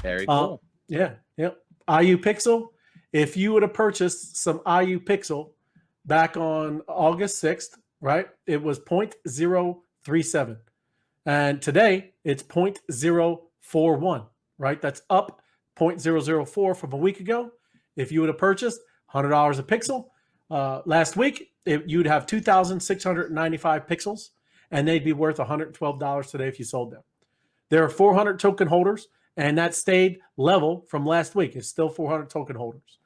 Very cool. Yeah. IUPixel. If you would have purchased some IUPixel back on August 6th, right, it was 0.037. And today it's 0.041, right? That's up 0.004 from a week ago. If you would have purchased $100 a pixel last week, you'd have 2,695 pixels, and they'd be worth $112 today if you sold them. There are 400 token holders, and that stayed level from last week. It's still 400 token holders.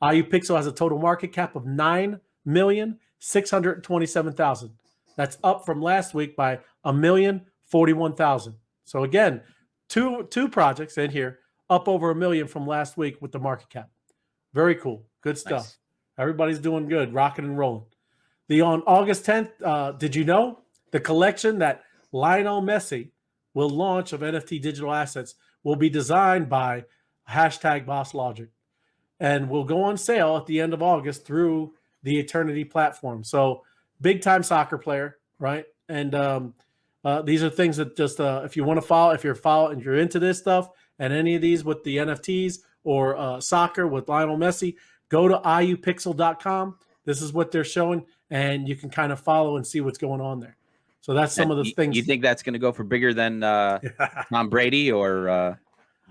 IUPixel has a total market cap of 9,627,000. That's up from last week by 1,041,000. So again, two projects in here up over 1 million from last week with the market cap. Very cool. Good stuff. Nice. Everybody's doing good, rocking and rolling. On August 10th, did you know the collection that Lionel Messi will launch of NFT digital assets will be designed by #BossLogic and will go on sale at the end of August through the Eternity platform. So big time soccer player, right? And these are things that just if you want to follow, if you're into this stuff and any of these with the NFTs or soccer with Lionel Messi, go to IUPixel.com. This is what they're showing, and you can kind of follow and see what's going on there. So that's some of the things. You think that's going to go for bigger than Tom Brady or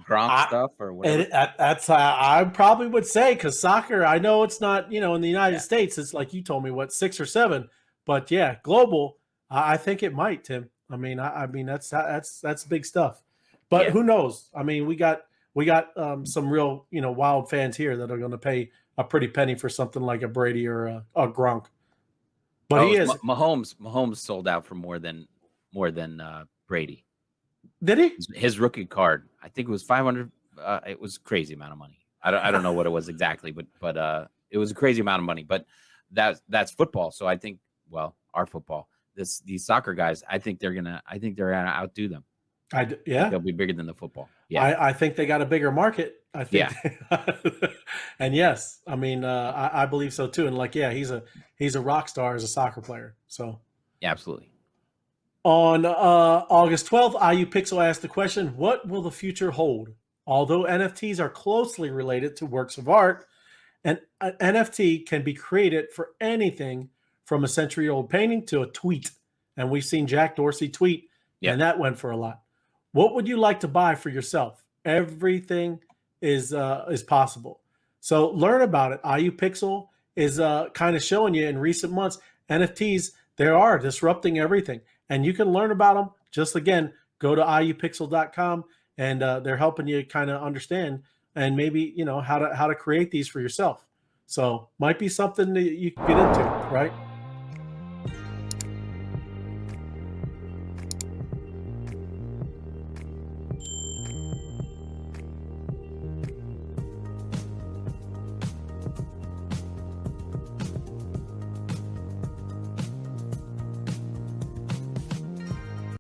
Gronk stuff or whatever? That's I probably would say, because soccer, I know it's not, in the United States, it's like you told me, what, 6 or 7, but yeah, global, I think it might, Tim. I mean, that's big stuff, but who knows? I mean, we got some real, wild fans here that are going to pay a pretty penny for something like a Brady or a Gronk. But he is Mahomes sold out for more than Brady. Did he? His rookie card, I think it was 500. It was a crazy amount of money. I don't know what it was exactly, but it was a crazy amount of money. But that's football. So I think, our football. These soccer guys, I think they're gonna outdo them. They'll be bigger than the football. Yeah, I think they got a bigger market. I think. Yeah. And yes, I mean, I believe so too. And he's a rock star as a soccer player. So yeah, absolutely. On August 12th, IUPixel asked the question, what will the future hold? Although NFTs are closely related to works of art, an NFT can be created for anything from a century-old painting to a tweet. And we've seen Jack Dorsey tweet, and that went for a lot. What would you like to buy for yourself? Everything is possible. So learn about it. IUPixel is kind of showing you in recent months, NFTs, they are disrupting everything. And you can learn about them. Just again, go to IUPixel.com, and they're helping you kind of understand and maybe how to create these for yourself. So might be something that you can get into, right?